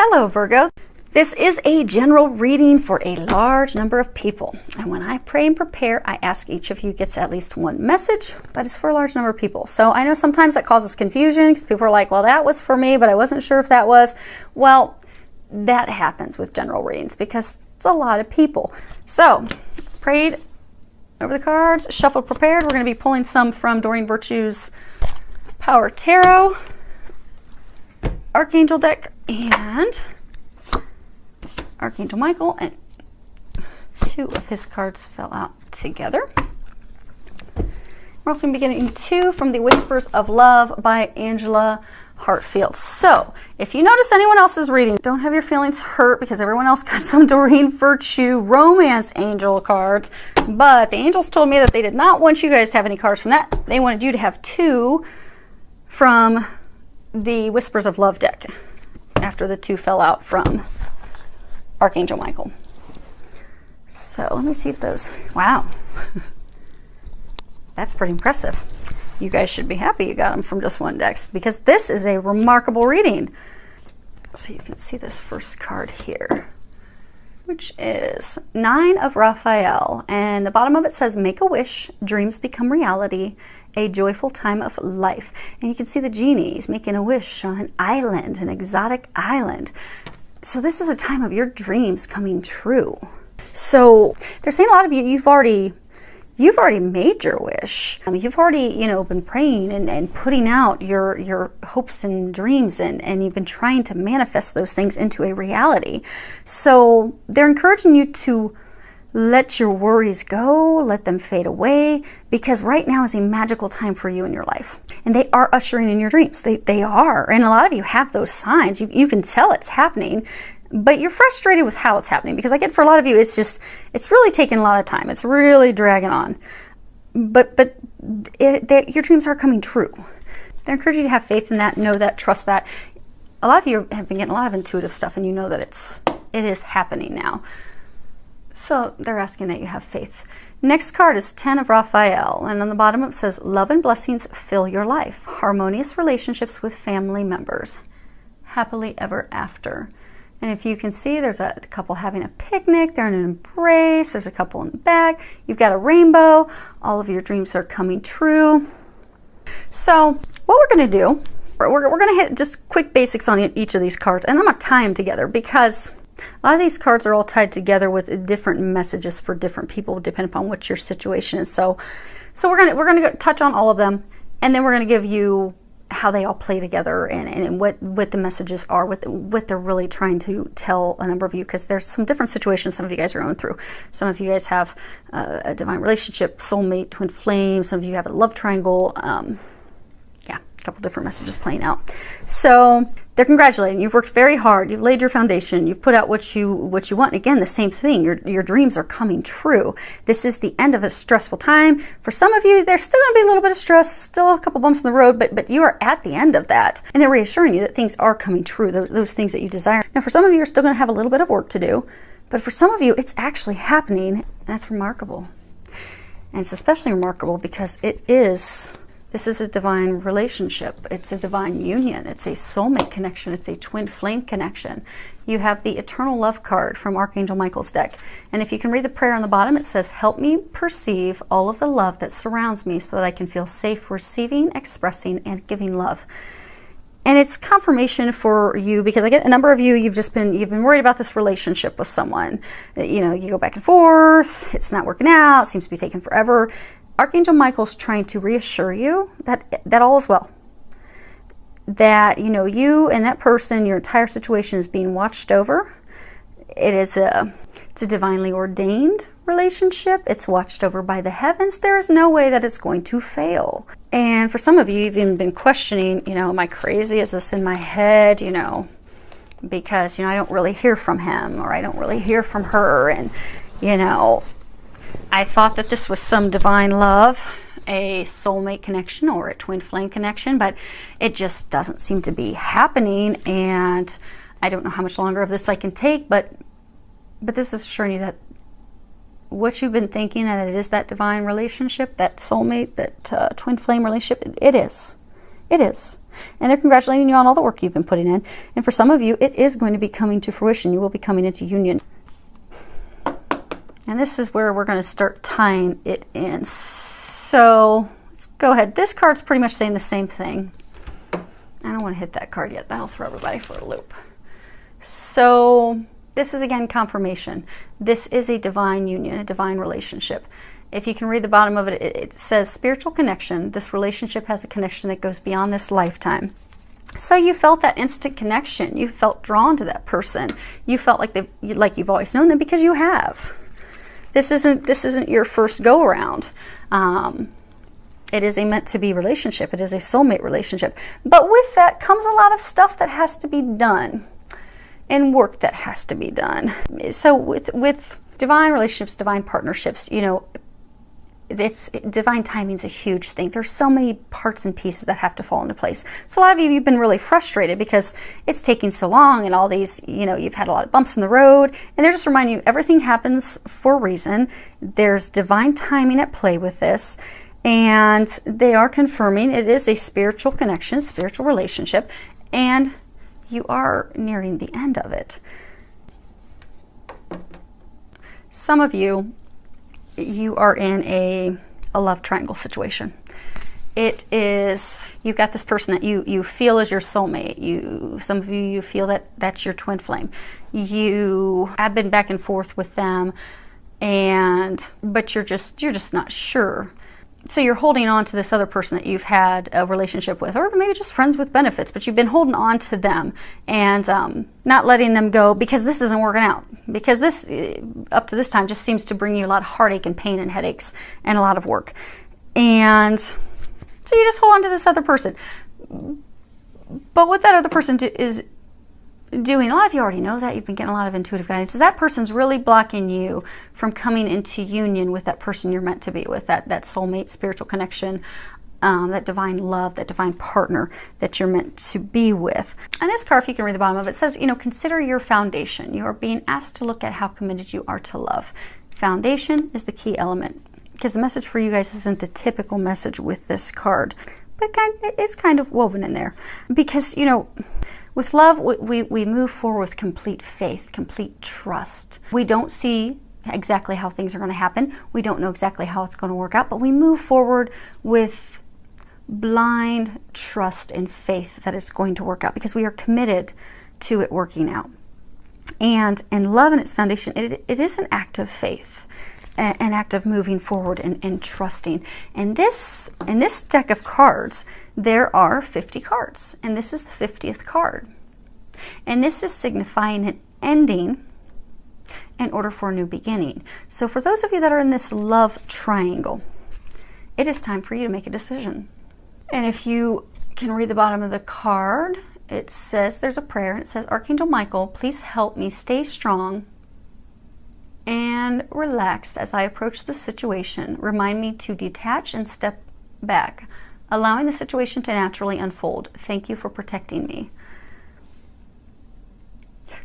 Hello, Virgo. This is a general reading for a large number of people. And when I pray and prepare, I ask each of you gets at least one message, but it's for a large number of people. So I know sometimes that causes confusion because people are like, well, that was for me, but I wasn't sure if that was. Well, that happens with general readings because it's a lot of people. So prayed over the cards, shuffled, prepared. We're going to be pulling some from Doreen Virtue's Power Tarot Archangel deck and Archangel Michael, and two of his cards fell out together. We're also going to be getting two from the Whispers of Love by Angela Hartfield. So if you notice anyone else's reading, don't have your feelings hurt because everyone else got some Doreen Virtue Romance Angel cards, but the angels told me that they did not want you guys to have any cards from that. They wanted you to have two from the Whispers of Love deck after the two fell out from Archangel Michael. So let me see if those, wow, that's pretty impressive. You guys should be happy you got them from just one deck because this is a remarkable reading. So you can see this first card here, which is Nine of Raphael, and the bottom of it says, make a wish, dreams become reality, a joyful time of life. And you can see the genies making a wish on an island, an exotic island. So this is a time of your dreams coming true. So they're saying a lot of you, you've already made your wish. You've already, been praying and putting out your hopes and dreams, and you've been trying to manifest those things into a reality. So they're encouraging you to let your worries go, let them fade away, because right now is a magical time for you in your life. And they are ushering in your dreams. They are. And a lot of you have those signs. You can tell it's happening, but you're frustrated with how it's happening, because I get for a lot of you, it's really taking a lot of time. It's really dragging on. But your dreams are coming true. They're encouraging you to have faith in that, know that, trust that. A lot of you have been getting a lot of intuitive stuff, and you know that it is happening now. So they're asking that you have faith. Next card is 10 of Raphael, and on the bottom it says, love and blessings fill your life. Harmonious relationships with family members. Happily ever after. And if you can see, there's a couple having a picnic. They're in an embrace. There's a couple in the back. You've got a rainbow. All of your dreams are coming true. So what we're going to do, we're going to hit just quick basics on each of these cards, and I'm going to tie them together because a lot of these cards are all tied together with different messages for different people, depending upon what your situation is. So we're gonna touch on all of them, and then we're gonna give you how they all play together and what the messages are, what they're really trying to tell a number of you, because there's some different situations some of you guys are going through. Some of you guys have a divine relationship, soulmate, twin flame. Some of you have a love triangle. A couple different messages playing out. So they're congratulating you. You've worked very hard. You've laid your foundation. You've put out what you want. And again, the same thing. Your dreams are coming true. This is the end of a stressful time. For some of you, there's still going to be a little bit of stress, still a couple bumps in the road, but you are at the end of that. And they're reassuring you that things are coming true, those things that you desire. Now, for some of you, you're still going to have a little bit of work to do, but for some of you, it's actually happening, and that's remarkable. And it's especially remarkable because this is a divine relationship. It's a divine union. It's a soulmate connection. It's a twin flame connection. You have the eternal love card from Archangel Michael's deck. And if you can read the prayer on the bottom, it says, help me perceive all of the love that surrounds me so that I can feel safe receiving, expressing, and giving love. And it's confirmation for you, because I get a number of you, you've been worried about this relationship with someone. You go back and forth. It's not working out. It seems to be taking forever. Archangel Michael's trying to reassure you that all is well. That, you and that person, your entire situation is being watched over. It's a divinely ordained relationship. It's watched over by the heavens. There is no way that it's going to fail. And for some of you, you've even been questioning, am I crazy? Is this in my head? Because, I don't really hear from him, or I don't really hear from her. And, I thought that this was some divine love, a soulmate connection or a twin flame connection, but it just doesn't seem to be happening, and I don't know how much longer of this I can take, but this is assuring you that what you've been thinking, that it is that divine relationship, that soulmate, that twin flame relationship, it is. It is. And they're congratulating you on all the work you've been putting in. And for some of you, it is going to be coming to fruition. You will be coming into union. And this is where we're going to start tying it in. So let's go ahead. This card's pretty much saying the same thing. I don't want to hit that card yet. That'll throw everybody for a loop. So this is, again, confirmation. This is a divine union, a divine relationship. If you can read the bottom of it, it says spiritual connection. This relationship has a connection that goes beyond this lifetime. So you felt that instant connection. You felt drawn to that person. You felt like you've always known them, because you have. This isn't your first go around. It is a meant to be relationship. It is a soulmate relationship. But with that comes a lot of stuff that has to be done, and work that has to be done. So with divine relationships, divine partnerships, you know, divine timing is a huge thing. There's so many parts and pieces that have to fall into place. So a lot of you, you've been really frustrated because it's taking so long, and all these, you know, you've had a lot of bumps in the road, and they're just reminding you everything happens for a reason. There's divine timing at play with this, and they are confirming it is a spiritual connection, spiritual relationship, and you are nearing the end of it. Some of you, you are in a love triangle situation. It is, you've got this person that you feel is your soulmate. Some of you feel that that's your twin flame. You have been back and forth with them, but you're just not sure. So you're holding on to this other person that you've had a relationship with, or maybe just friends with benefits, but you've been holding on to them and not letting them go because this isn't working out. Because this, up to this time, just seems to bring you a lot of heartache and pain and headaches and a lot of work. And so you just hold on to this other person. But what that other person is doing, a lot of you already know that, you've been getting a lot of intuitive guidance, is that person's really blocking you from coming into union with that person you're meant to be with, that soulmate spiritual connection, that divine love, that divine partner that you're meant to be with. And this card, if you can read the bottom of it, says, you know, consider your foundation. You are being asked to look at how committed you are to love. Foundation is the key element, because the message for you guys isn't the typical message with this card, but it's kind of woven in there. Because, you know, with love, we move forward with complete faith, complete trust. We don't see exactly how things are going to happen. We don't know exactly how it's going to work out, but we move forward with blind trust and faith that it's going to work out, because we are committed to it working out. And love and its foundation, it is an act of faith, an act of moving forward and trusting. And in this deck of cards, there are 50 cards, and this is the 50th card. And this is signifying an ending in order for a new beginning. So for those of you that are in this love triangle, it is time for you to make a decision. And if you can read the bottom of the card, it says, there's a prayer, and it says, Archangel Michael, please help me stay strong and relaxed as I approach the situation. Remind me to detach and step back, allowing the situation to naturally unfold. Thank you for protecting me.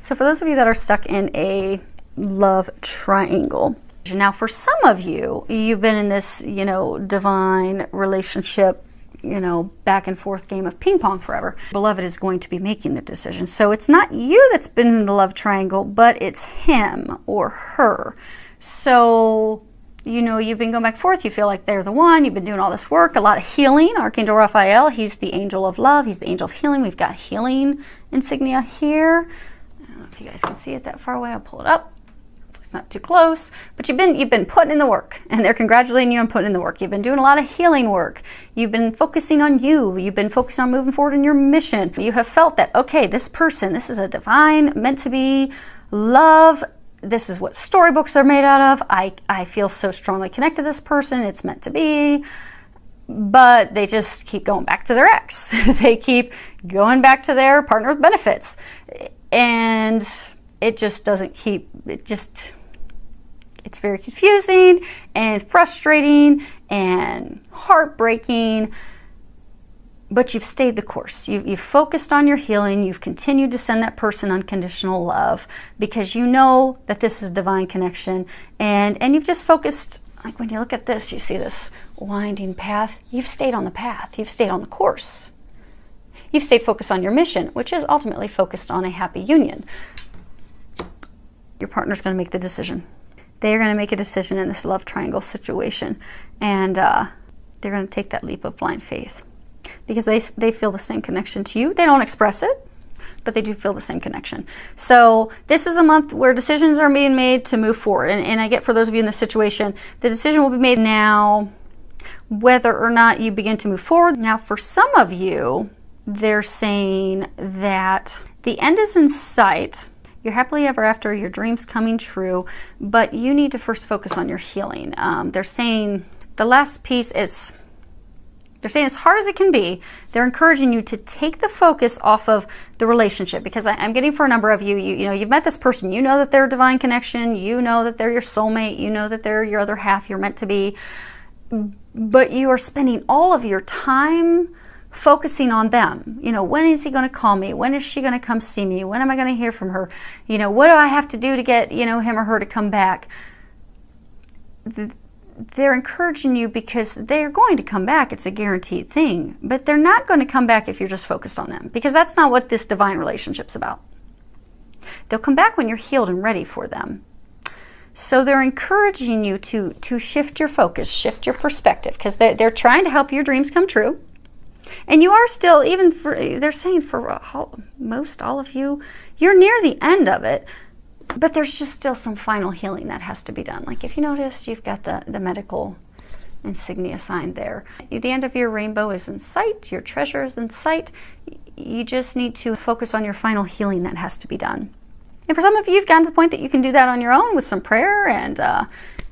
So for those of you that are stuck in a love triangle, now for some of you, you've been in this, you know, divine relationship, you know, back and forth game of ping pong forever. Beloved is going to be making the decision. So it's not you that's been in the love triangle, but it's him or her. So, you know, you've been going back and forth. You feel like they're the one. You've been doing all this work, a lot of healing. Archangel Raphael, he's the angel of love. He's the angel of healing. We've got healing insignia here. I don't know if you guys can see it that far away. I'll pull it up. It's not too close. But you've been putting in the work, and they're congratulating you on putting in the work. You've been doing a lot of healing work. You've been focusing on you. You've been focused on moving forward in your mission. You have felt that, okay, this person, this is a divine, meant to be love. This is what storybooks are made out of. I feel so strongly connected to this person. It's meant to be. But they just keep going back to their ex. They keep going back to their partner with benefits. And it just doesn't keep, it's very confusing and frustrating and heartbreaking. But you've stayed the course. You've focused on your healing. You've continued to send that person unconditional love because you know that this is divine connection. And you've just focused, like when you look at this, you see this winding path. You've stayed on the path. You've stayed on the course. you've stayed focused on your mission, which is ultimately focused on a happy union. Your partner's going to make the decision. They're going to make a decision in this love triangle situation, and they're going to take that leap of blind faith because they feel the same connection to you. They don't express it, but they do feel the same connection. So this is a month where decisions are being made to move forward. And I get, for those of you in this situation, the decision will be made now whether or not you begin to move forward. Now, for some of you, they're saying that the end is in sight. You're happily ever after, your dreams coming true, but you need to first focus on your healing. They're saying the last piece is, they're saying as hard as it can be, they're encouraging you to take the focus off of the relationship, because I'm getting, for a number of you, you know, you've met this person, you know that they're a divine connection, you know that they're your soulmate, you know that they're your other half, you're meant to be, but you are spending all of your time focusing on them. You know, when is he going to call me? When is she going to come see me? When am I going to hear from her? You know, what do I have to do to get, you know, him or her to come back? They're encouraging you because they're going to come back. It's a guaranteed thing. But they're not going to come back if you're just focused on them, because that's not what this divine relationship's about. They'll come back when you're healed and ready for them. So they're encouraging you to shift your focus, shift your perspective, because they're trying to help your dreams come true. And you are still, even for, they're saying for most all of you, you're near the end of it, but there's just still some final healing that has to be done. Like if you notice, you've got the medical insignia sign there. The end of your rainbow is in sight, your treasure is in sight. You just need to focus on your final healing that has to be done. And for some of you, you've gotten to the point that you can do that on your own with some prayer and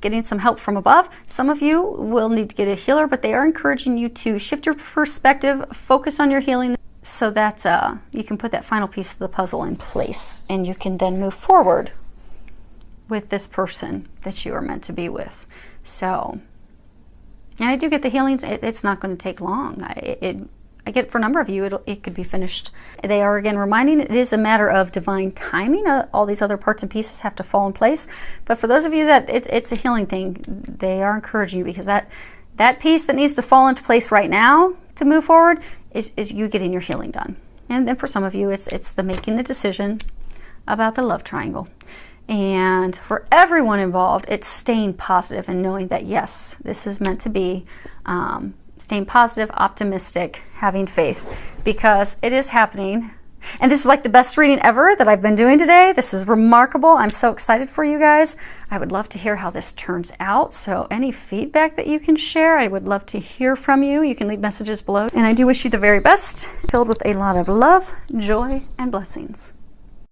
getting some help from above. Some of you will need to get a healer, but they are encouraging you to shift your perspective, focus on your healing, so that you can put that final piece of the puzzle in place, and you can then move forward with this person that you are meant to be with. So, and I do get the healings. It's not going to take long. I get, for a number of you, it could be finished. They are, again, reminding it is a matter of divine timing. All these other parts and pieces have to fall in place. But for those of you that it's a healing thing, they are encouraging you, because that piece that needs to fall into place right now to move forward is you getting your healing done. And then for some of you, it's the making the decision about the love triangle. And for everyone involved, it's staying positive and knowing that, yes, this is meant to be. Staying positive, optimistic, having faith, because it is happening. And this is like the best reading ever that I've been doing today. This is remarkable. I'm so excited for you guys. I would love to hear how this turns out. So any feedback that you can share, I would love to hear from you. You can leave messages below. And I do wish you the very best, filled with a lot of love, joy, and blessings.